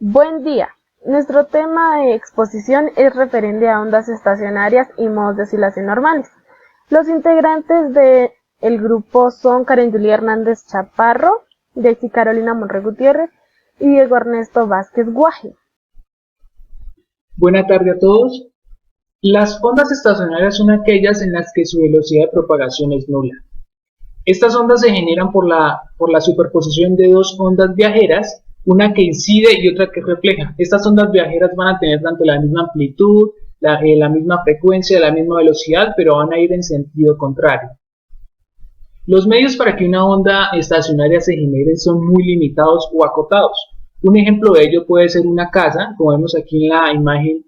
Buen día. Nuestro tema de exposición es referente a ondas estacionarias y modos de oscilación normales. Los integrantes del grupo son Karen Julia Hernández Chaparro, Daisy Carolina Monroy Gutiérrez y Diego Ernesto Vázquez Guaje. Buenas tardes a todos. Las ondas estacionarias son aquellas en las que su velocidad de propagación es nula. Estas ondas se generan por la superposición de dos ondas viajeras, una que incide y otra que refleja. Estas ondas viajeras van a tener tanto la misma amplitud, la misma frecuencia, la misma velocidad, pero van a ir en sentido contrario. Los medios para que una onda estacionaria se genere son muy limitados o acotados. Un ejemplo de ello puede ser una casa, como vemos aquí en la imagen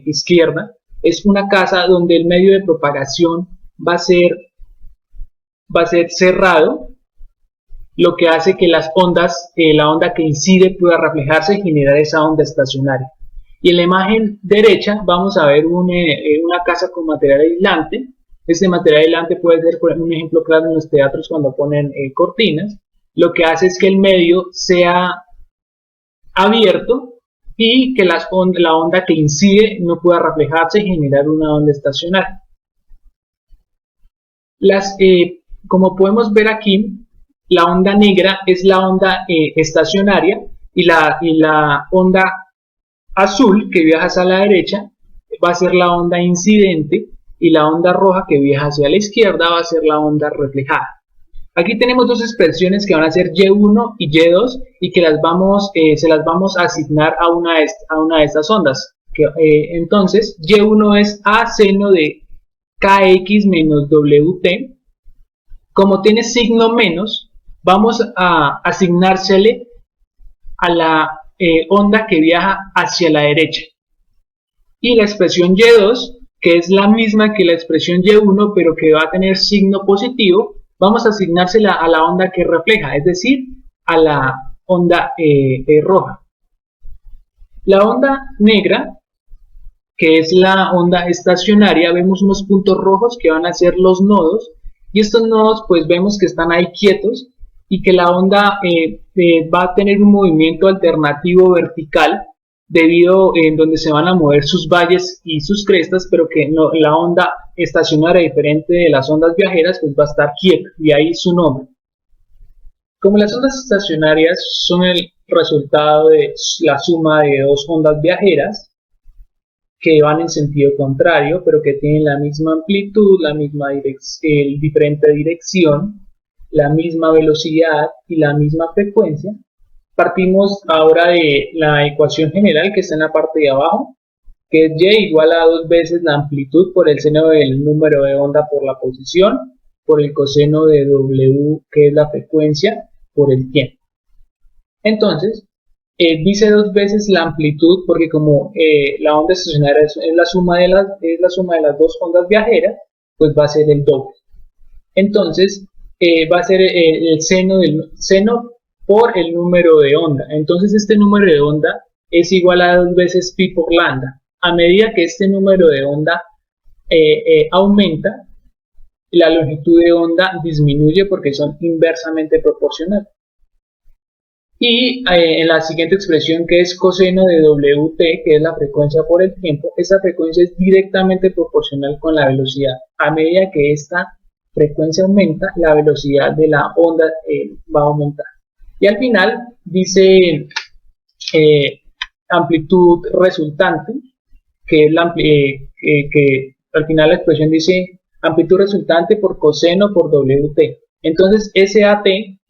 izquierda. Es una casa donde el medio de propagación va a ser cerrado, lo que hace que las ondas, la onda que incide pueda reflejarse y generar esa onda estacionaria. Y en la imagen derecha vamos a ver una casa con material aislante. Este material aislante puede ser, por ejemplo, un ejemplo claro en los teatros cuando ponen cortinas. Lo que hace es que el medio sea abierto y que la onda que incide no pueda reflejarse y generar una onda estacionaria. Como podemos ver aquí, la onda negra es la onda estacionaria y la onda azul que viaja hacia la derecha va a ser la onda incidente y la onda roja que viaja hacia la izquierda va a ser la onda reflejada. Aquí tenemos dos expresiones que van a ser Y1 y Y2 y que se las vamos a asignar a una de estas ondas. Entonces, Y1 es A seno de KX menos WT. Como tiene signo menos, vamos a asignársele a la onda que viaja hacia la derecha. Y la expresión Y2, que es la misma que la expresión Y1, pero que va a tener signo positivo, vamos a asignársela a la onda que refleja, es decir, a la onda roja. La onda negra, que es la onda estacionaria, vemos unos puntos rojos que van a ser los nodos, y estos nodos pues vemos que están ahí quietos y que la onda va a tener un movimiento alternativo vertical debido en donde se van a mover sus valles y sus crestas, pero que no, la onda estacionaria, diferente de las ondas viajeras, pues va a estar quieta, y ahí su nombre. Como las ondas estacionarias son el resultado de la suma de dos ondas viajeras que van en sentido contrario, pero que tienen la misma amplitud, la misma diferente dirección, la misma velocidad y la misma frecuencia. Partimos ahora de la ecuación general que está en la parte de abajo, que es Y igual a 2 veces la amplitud por el seno del número de onda por la posición, por el coseno de W, que es la frecuencia, por el tiempo. Entonces, dice 2 veces la amplitud porque como la onda estacionaria es la suma de las dos ondas viajeras, pues va a ser el doble. Entonces, va a ser el seno por el número de onda. Entonces, este número de onda es igual a 2 veces pi por lambda. A medida que este número de onda aumenta, la longitud de onda disminuye porque son inversamente proporcionales. Y en la siguiente expresión, que es coseno de WT, que es la frecuencia por el tiempo, esa frecuencia es directamente proporcional con la velocidad. A medida que esta frecuencia aumenta, la velocidad de la onda va a aumentar. Y al final dice amplitud resultante, que es que al final la expresión dice amplitud resultante por coseno por WT. Entonces, SAT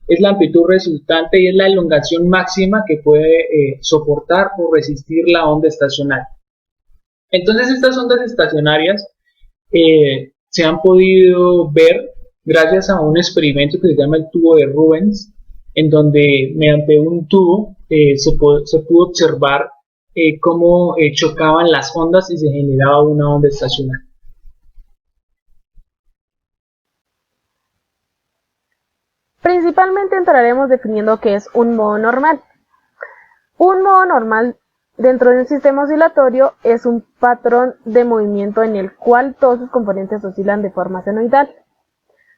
es la amplitud resultante y es la elongación máxima que puede soportar o resistir la onda estacionaria. Entonces, estas ondas estacionarias se han podido ver gracias a un experimento que se llama el tubo de Rubens, en donde mediante un tubo se pudo observar cómo chocaban las ondas y se generaba una onda estacionaria. Principalmente entraremos definiendo qué es un modo normal. Un modo normal dentro de un sistema oscilatorio es un patrón de movimiento en el cual todos sus componentes oscilan de forma senoidal,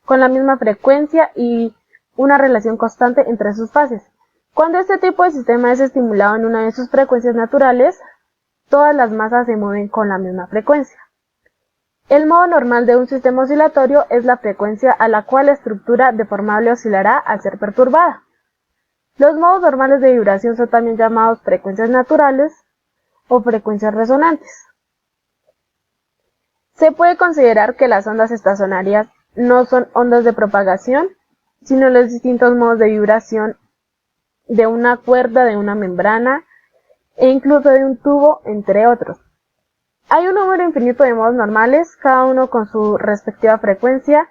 con la misma frecuencia y una relación constante entre sus fases. Cuando este tipo de sistema es estimulado en una de sus frecuencias naturales, todas las masas se mueven con la misma frecuencia. El modo normal de un sistema oscilatorio es la frecuencia a la cual la estructura deformable oscilará al ser perturbada. Los modos normales de vibración son también llamados frecuencias naturales o frecuencias resonantes. Se puede considerar que las ondas estacionarias no son ondas de propagación, sino los distintos modos de vibración de una cuerda, de una membrana e incluso de un tubo, entre otros. Hay un número infinito de modos normales, cada uno con su respectiva frecuencia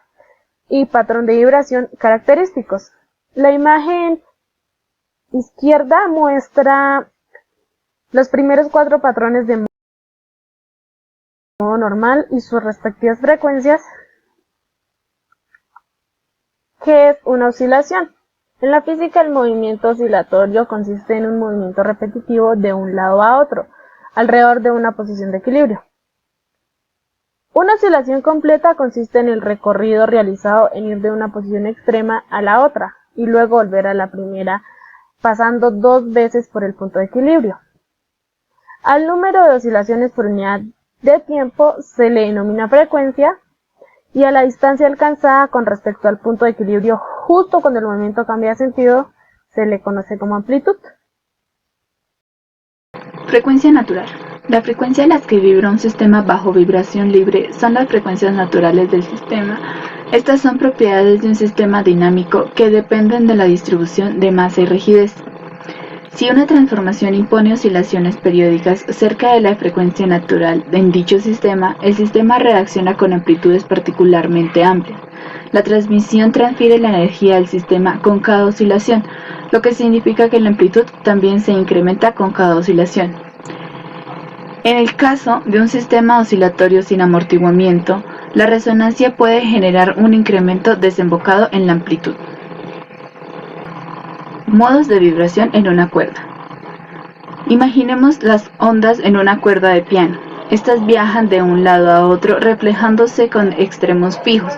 y patrón de vibración característicos. La imagen izquierda muestra los primeros 4 patrones de modo normal y sus respectivas frecuencias, que es una oscilación. En la física, el movimiento oscilatorio consiste en un movimiento repetitivo de un lado a otro, alrededor de una posición de equilibrio. Una oscilación completa consiste en el recorrido realizado en ir de una posición extrema a la otra, y luego volver a la primera, pasando 2 veces por el punto de equilibrio. Al número de oscilaciones por unidad de tiempo se le denomina frecuencia, y a la distancia alcanzada con respecto al punto de equilibrio justo cuando el movimiento cambia de sentido se le conoce como amplitud. Frecuencia natural. La frecuencia a la que vibra un sistema bajo vibración libre son las frecuencias naturales del sistema. Estas son propiedades de un sistema dinámico que dependen de la distribución de masa y rigidez. Si una transformación impone oscilaciones periódicas cerca de la frecuencia natural en dicho sistema, el sistema reacciona con amplitudes particularmente amplias. La transmisión transfiere la energía al sistema con cada oscilación, lo que significa que la amplitud también se incrementa con cada oscilación. En el caso de un sistema oscilatorio sin amortiguamiento, la resonancia puede generar un incremento desembocado en la amplitud. Modos de vibración en una cuerda. Imaginemos las ondas en una cuerda de piano. Estas viajan de un lado a otro reflejándose con extremos fijos.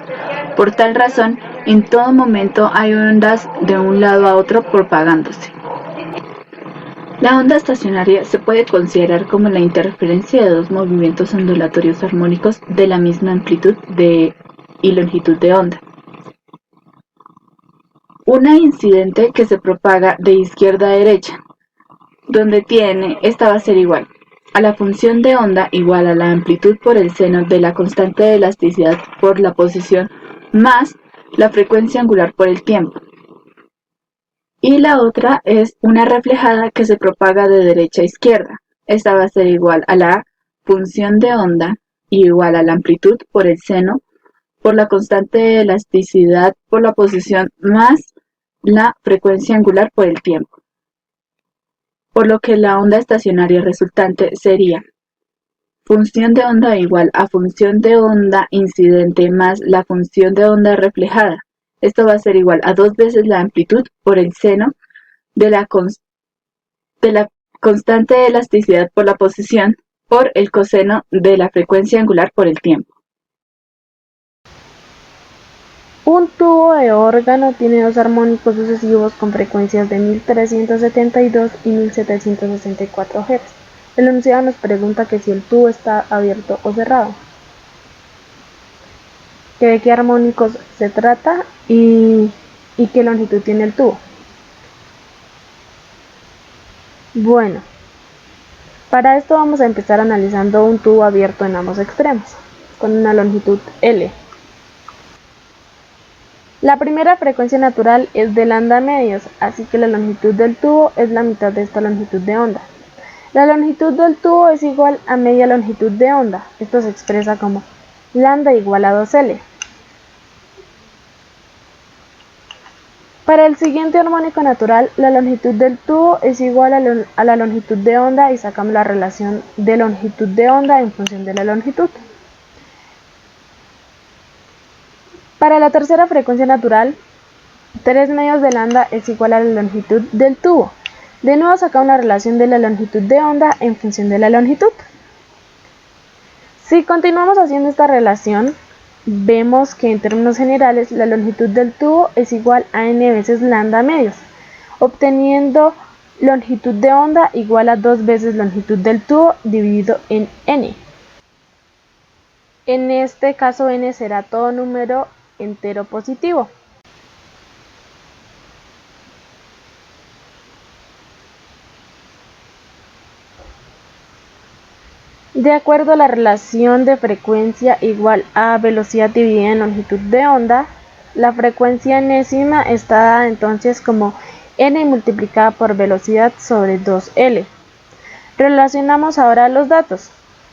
Por tal razón, en todo momento hay ondas de un lado a otro propagándose. La onda estacionaria se puede considerar como la interferencia de 2 movimientos ondulatorios armónicos de la misma amplitud y longitud de onda. Una incidente que se propaga de izquierda a derecha, donde esta va a ser igual a la función de onda igual a la amplitud por el seno de la constante de elasticidad por la posición más la frecuencia angular por el tiempo. Y la otra es una reflejada que se propaga de derecha a izquierda. Esta va a ser igual a la función de onda igual a la amplitud por el seno por la constante de elasticidad por la posición más la frecuencia angular por el tiempo. Por lo que la onda estacionaria resultante sería función de onda igual a función de onda incidente más la función de onda reflejada. Esto va a ser igual a 2 veces la amplitud por el seno de la constante de elasticidad por la posición por el coseno de la frecuencia angular por el tiempo. Un tubo de órgano tiene 2 armónicos sucesivos con frecuencias de 1372 y 1764 Hz. El enunciado nos pregunta que si el tubo está abierto o cerrado, que de qué armónicos se trata y qué longitud tiene el tubo. Bueno, para esto vamos a empezar analizando un tubo abierto en ambos extremos, con una longitud L. La primera frecuencia natural es de lambda medios, así que la longitud del tubo es la mitad de esta longitud de onda. La longitud del tubo es igual a media longitud de onda. Esto se expresa como lambda igual a 2L. Para el siguiente armónico natural, la longitud del tubo es igual a la longitud de onda y sacamos la relación de longitud de onda en función de la longitud. Para la tercera frecuencia natural, 3 medios de lambda es igual a la longitud del tubo. De nuevo sacamos la relación de la longitud de onda en función de la longitud. Si continuamos haciendo esta relación, vemos que en términos generales la longitud del tubo es igual a n veces lambda medios, obteniendo longitud de onda igual a 2 veces longitud del tubo dividido en n. En este caso n será todo número entero positivo. De acuerdo a la relación de frecuencia igual a velocidad dividida en longitud de onda, la frecuencia enésima está dada entonces como n multiplicada por velocidad sobre 2L. Relacionamos ahora los datos.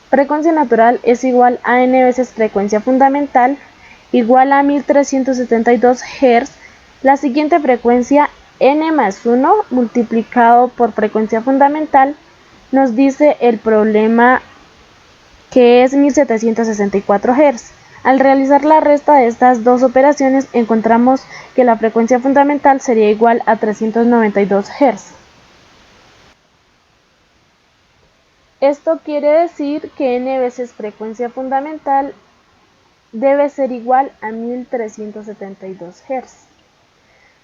Frecuencia natural es igual a n veces frecuencia fundamental, igual a 1372 Hz. La siguiente frecuencia, n más 1 multiplicado por frecuencia fundamental, nos dice el problema que es 1764 Hz. Al realizar la resta de estas dos operaciones, encontramos que la frecuencia fundamental sería igual a 392 Hz. Esto quiere decir que n veces frecuencia fundamental debe ser igual a 1372 Hz.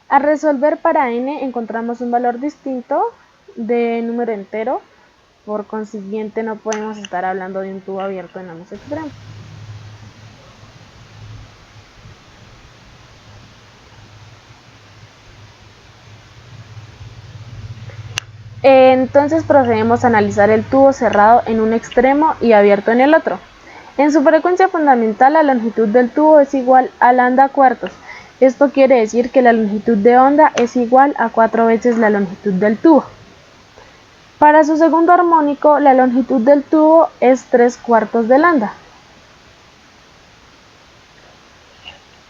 Al resolver para n encontramos un valor distinto de número entero, por consiguiente no podemos estar hablando de un tubo abierto en ambos extremos. Entonces procedemos a analizar el tubo cerrado en un extremo y abierto en el otro. En su frecuencia fundamental la longitud del tubo es igual a lambda cuartos. Esto quiere decir que la longitud de onda es igual a 4 veces la longitud del tubo. Para su segundo armónico la longitud del tubo es 3/4 de lambda.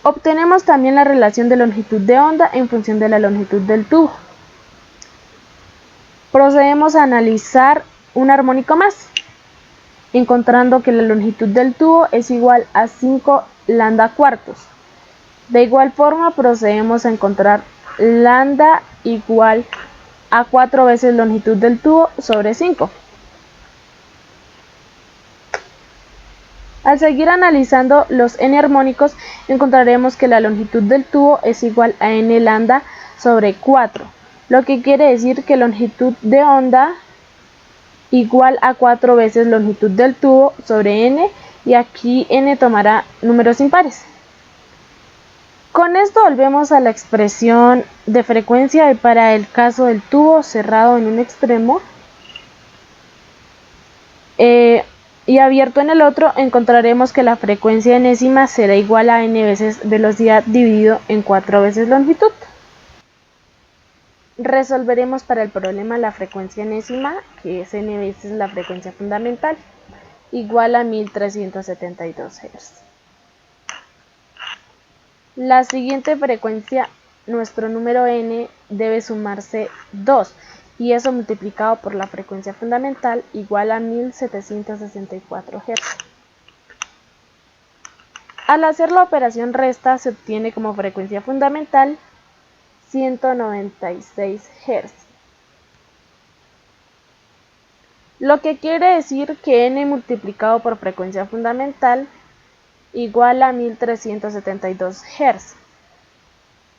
Obtenemos también la relación de longitud de onda en función de la longitud del tubo. Procedemos a analizar un armónico más, encontrando que la longitud del tubo es igual a 5 lambda cuartos. De igual forma procedemos a encontrar lambda igual a 4 veces longitud del tubo sobre 5. Al seguir analizando los n armónicos, encontraremos que la longitud del tubo es igual a n lambda sobre 4, lo que quiere decir que longitud de onda igual a 4 veces longitud del tubo sobre n, y aquí n tomará números impares. Con esto volvemos a la expresión de frecuencia y para el caso del tubo cerrado en un extremo y abierto en el otro, encontraremos que la frecuencia enésima será igual a n veces velocidad dividido en 4 veces longitud. Resolveremos para el problema la frecuencia enésima, que es n veces la frecuencia fundamental, igual a 1372 Hz. La siguiente frecuencia, nuestro número n, debe sumarse 2, y eso multiplicado por la frecuencia fundamental igual a 1764 Hz. Al hacer la operación resta se obtiene como frecuencia fundamental 196 Hz. Lo que quiere decir que n multiplicado por frecuencia fundamental igual a 1372 Hz.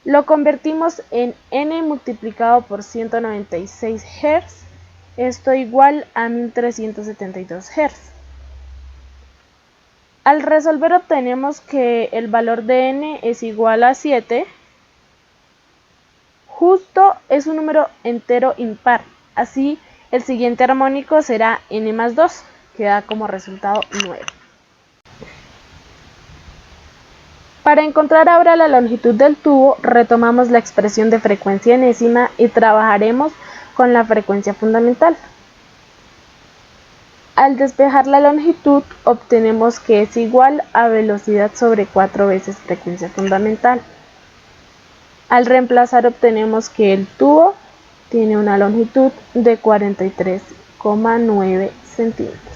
Lo convertimos en n multiplicado por 196 Hz, esto igual a 1372 Hz. Al resolver obtenemos que el valor de n es igual a 7, justo es un número entero impar, así el siguiente armónico será n más 2, que da como resultado 9. Para encontrar ahora la longitud del tubo, retomamos la expresión de frecuencia enésima y trabajaremos con la frecuencia fundamental. Al despejar la longitud, obtenemos que es igual a velocidad sobre 4 veces frecuencia fundamental. Al reemplazar obtenemos que el tubo tiene una longitud de 43,9 centímetros.